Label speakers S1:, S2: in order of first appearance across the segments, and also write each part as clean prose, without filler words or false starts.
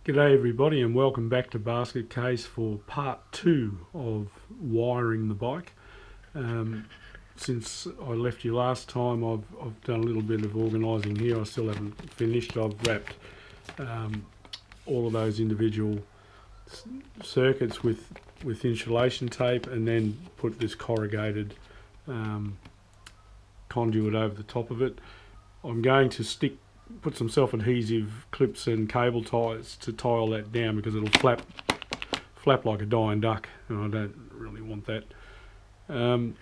S1: G'day everybody and welcome back to Basket Case for part 2 of wiring the bike. Since I left you last time I've done a little bit of organising here. I still haven't finished. I've wrapped all of those individual circuits with insulation tape and then put this corrugated conduit over the top of it. I'm going to put some self-adhesive clips and cable ties to tie all that down because it'll flap like a dying duck, and I don't really want that.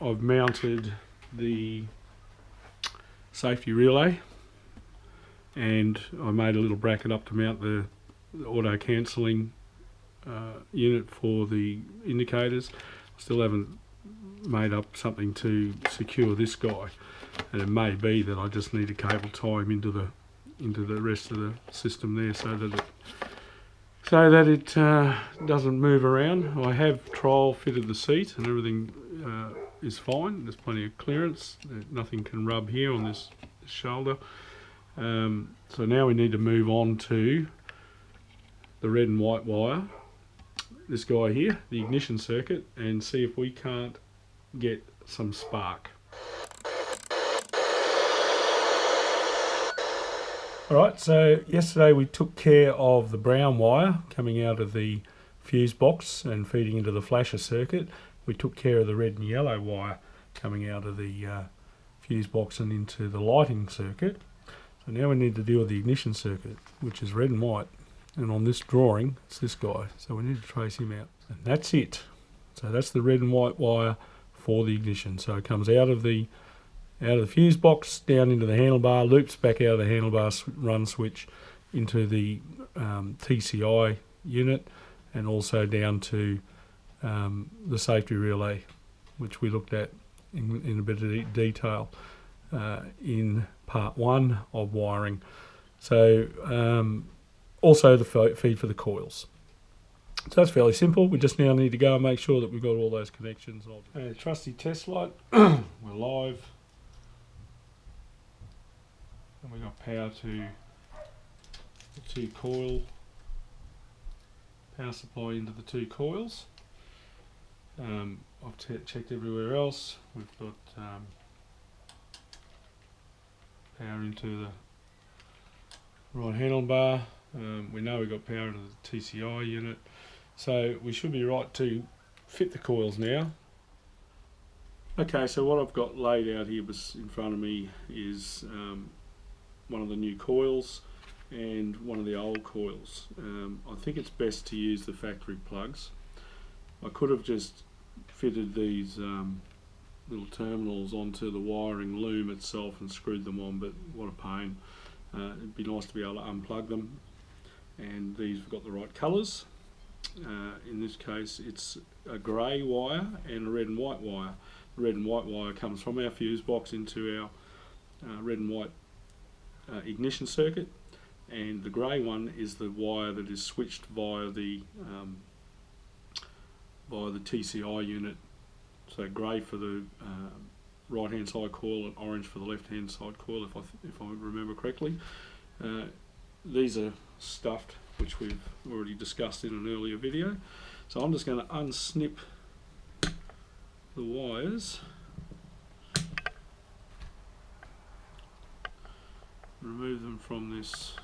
S1: I've mounted the safety relay, and I made a little bracket up to mount the auto cancelling unit for the indicators. I still haven't made up something to secure this guy, and it may be that I just need a cable tie him into the rest of the system there so that it doesn't move around. I have trial fitted the seat and everything is fine. There's plenty of clearance. Nothing can rub here on this shoulder. So now we need to move on to the red and white wire, this guy here, the ignition circuit, and see if we can't get some spark. Alright, so yesterday we took care of the brown wire coming out of the fuse box and feeding into the flasher circuit. We took care of the red and yellow wire coming out of the fuse box and into the lighting circuit. So now we need to deal with the ignition circuit, which is red and white. And on this drawing, it's this guy. So we need to trace him out. And that's it. So that's the red and white wire for the ignition. So it comes out of the fuse box, down into the handlebar, loops back out of the handlebar run switch into the TCI unit, and also down to the safety relay, which we looked at in a bit of detail in part 1 of wiring. So also the feed for the coils. So that's fairly simple. We just now need to go and make sure that we've got all those connections. Trusty test light. We're live. And we've got power to the 2 coil, power supply into the 2 coils. I've checked everywhere else. We've got power into the right handlebar. We know we've got power into the TCI unit. So we should be right to fit the coils now. Okay, so what I've got laid out here in front of me is one of the new coils and one of the old coils. I think it's best to use the factory plugs. I could have just fitted these little terminals onto the wiring loom itself and screwed them on, but what a pain. It'd be nice to be able to unplug them, and these have got the right colours. In this case it's a grey wire and a red and white wire. The red and white wire comes from our fuse box into our red and white ignition circuit, and the grey one is the wire that is switched via the TCI unit. So grey for the right hand side coil and orange for the left hand side coil, if I remember correctly. These are stuffed, which we've already discussed in an earlier video. So I'm just going to unsnip the wires, remove them from this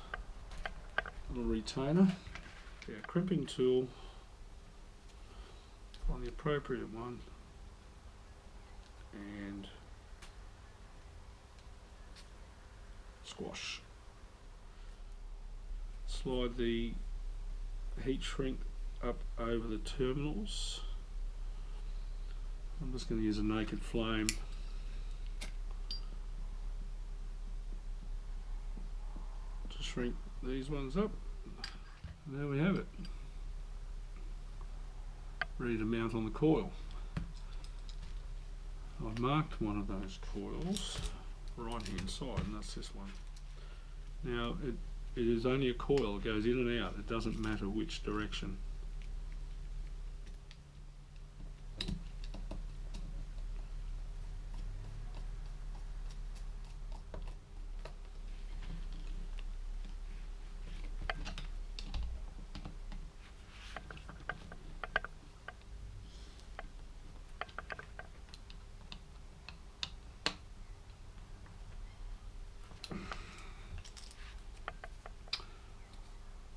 S1: little retainer. Get a crimping tool, find the appropriate one, and squash. Slide the heat shrink up over the terminals. I'm just going to use a naked flame to shrink these ones up. And there we have it, ready to mount on the coil. I've marked one of those coils right hand side, and that's this one. Now it is only a coil, it goes in and out, it doesn't matter which direction.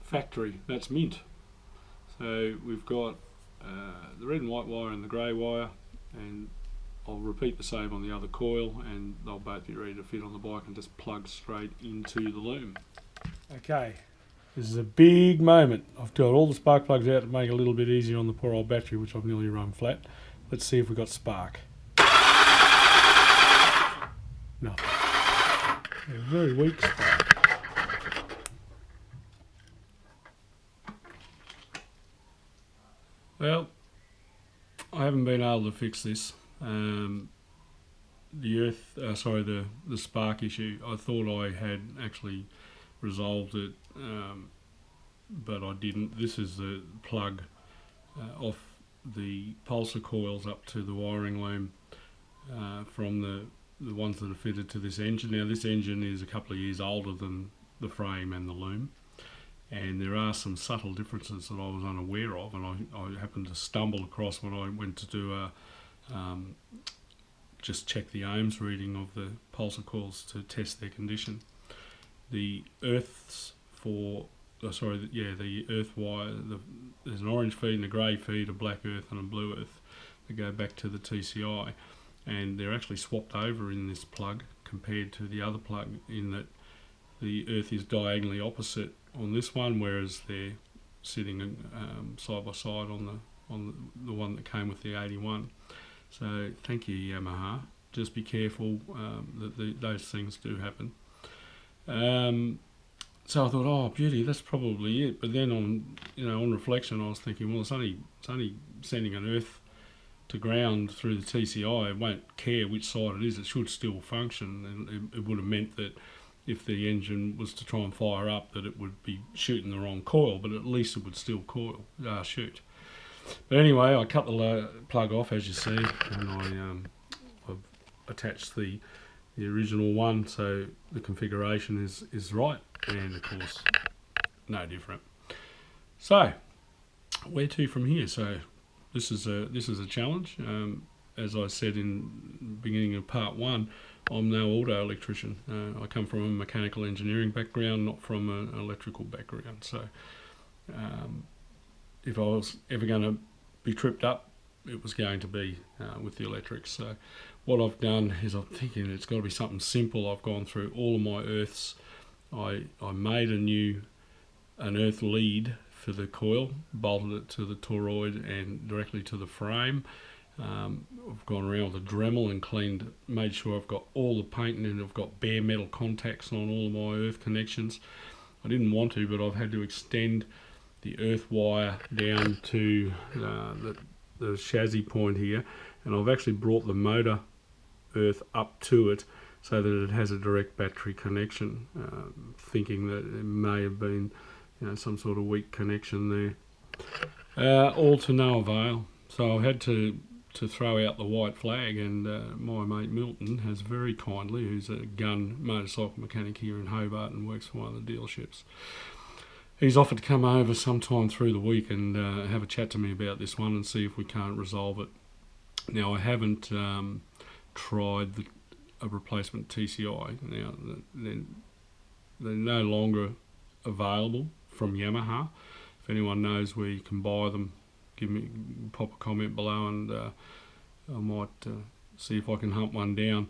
S1: factory. That's mint. So we've got the red and white wire and the grey wire, and I'll repeat the same on the other coil, and they'll both be ready to fit on the bike and just plug straight into the loom. Okay, this is a big moment. I've got all the spark plugs out to make it a little bit easier on the poor old battery, which I've nearly run flat. Let's see if we've got spark. Nothing. A very weak spark. Well, I haven't been able to fix this. The spark issue. I thought I had actually resolved it, but I didn't. This is the plug off the pulsar coils up to the wiring loom from the ones that are fitted to this engine. Now this engine is a couple of years older than the frame and the loom, and there are some subtle differences that I was unaware of, and I happened to stumble across when I went to do just check the ohms reading of the pulsar coils to test their condition. The earths for the earth wire, there's an orange feed and a grey feed, a black earth and a blue earth that go back to the TCI, and they're actually swapped over in this plug compared to the other plug, in that the earth is diagonally opposite on this one, whereas they're sitting side by side on the one that came with the 81. So thank you, Yamaha. Just be careful that those things do happen. So I thought, oh beauty, that's probably it. But then on reflection, I was thinking, well, it's only sending an earth to ground through the TCI. It won't care which side it is. It should still function, and it would have meant that if the engine was to try and fire up, that it would be shooting the wrong coil, but at least it would still shoot. But anyway, I cut the plug off, as you see, and I've attached the original one, so the configuration is right, and of course no different. So where to from here? So this is a challenge. As I said in the beginning of part one, I'm no auto electrician. I come from a mechanical engineering background, not from an electrical background. So if I was ever going to be tripped up, it was going to be with the electrics. So what I've done is, I'm thinking it's got to be something simple. I've gone through all of my earths. I made an earth lead for the coil, bolted it to the toroid and directly to the frame. I've gone around with a Dremel and made sure I've got all the paint, and I've got bare metal contacts on all of my earth connections. I didn't want to, but I've had to extend the earth wire down to the chassis point here, and I've actually brought the motor earth up to it so that it has a direct battery connection, thinking that it may have been some sort of weak connection there. All to no avail. So I had to throw out the white flag, and my mate Milton has very kindly, who's a gun motorcycle mechanic here in Hobart and works for one of the dealerships, he's offered to come over sometime through the week and have a chat to me about this one and see if we can't resolve it. Now, I haven't tried a replacement TCI. Now, they're no longer available from Yamaha. If anyone knows where you can buy them, pop a comment below, and I might see if I can hunt one down.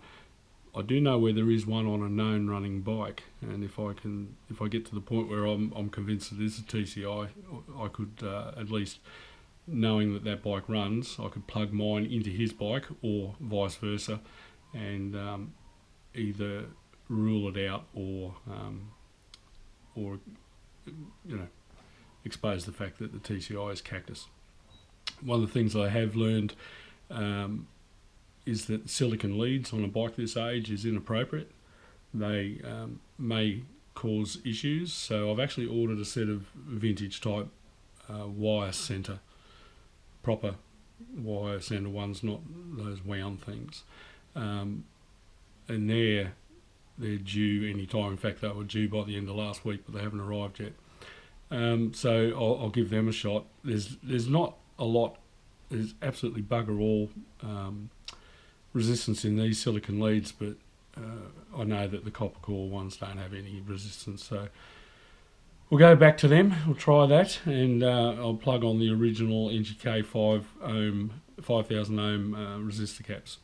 S1: I do know where there is one on a known running bike, and if I get to the point where I'm convinced it is a TCI, I could at least, knowing that bike runs, I could plug mine into his bike or vice versa, and either rule it out or expose the fact that the TCI is cactus. One of the things I have learned is that silicon leads on a bike this age is inappropriate. They may cause issues, so I've actually ordered a set of vintage type wire centre, proper wire centre ones, not those wound things, and they're due any time. In fact, they were due by the end of last week, but they haven't arrived yet. So I'll give them a shot. There's not a lot. There's absolutely bugger all resistance in these silicon leads, but I know that the copper core ones don't have any resistance. So we'll go back to them. We'll try that, and I'll plug on the original NGK 5000 ohm resistor caps.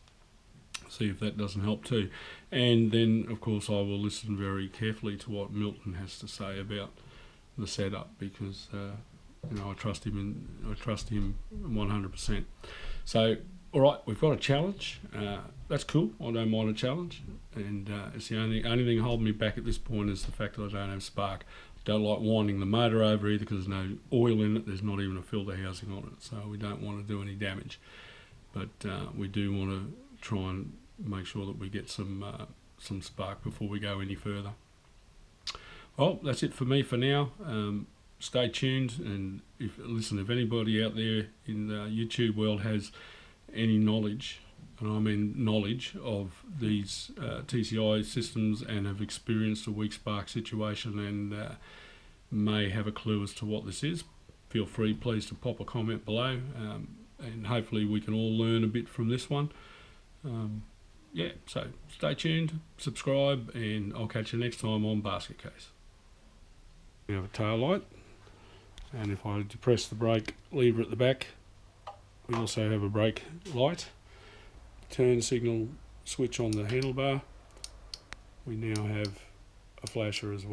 S1: See if that doesn't help too. And then, of course, I will listen very carefully to what Milton has to say about the setup, because you know, I trust him 100%. So, all right, we've got a challenge. That's cool. I don't mind a challenge, and it's the only thing holding me back at this point is the fact that I don't have spark. Don't like winding the motor over either, because there's no oil in it. There's not even a filter housing on it, so we don't want to do any damage. But we do want to try and make sure that we get some spark before we go any further. Well, that's it for me for now. Stay tuned, and if anybody out there in the YouTube world has any knowledge, and I mean knowledge, of these TCI systems and have experienced a weak spark situation and may have a clue as to what this is, feel free please to pop a comment below, and hopefully we can all learn a bit from this one. Yeah, so stay tuned, subscribe, and I'll catch you next time on Basket Case. We have a tail light, and if I depress the brake lever at the back, we also have a brake light, turn signal switch on the handlebar. We now have a flasher as well.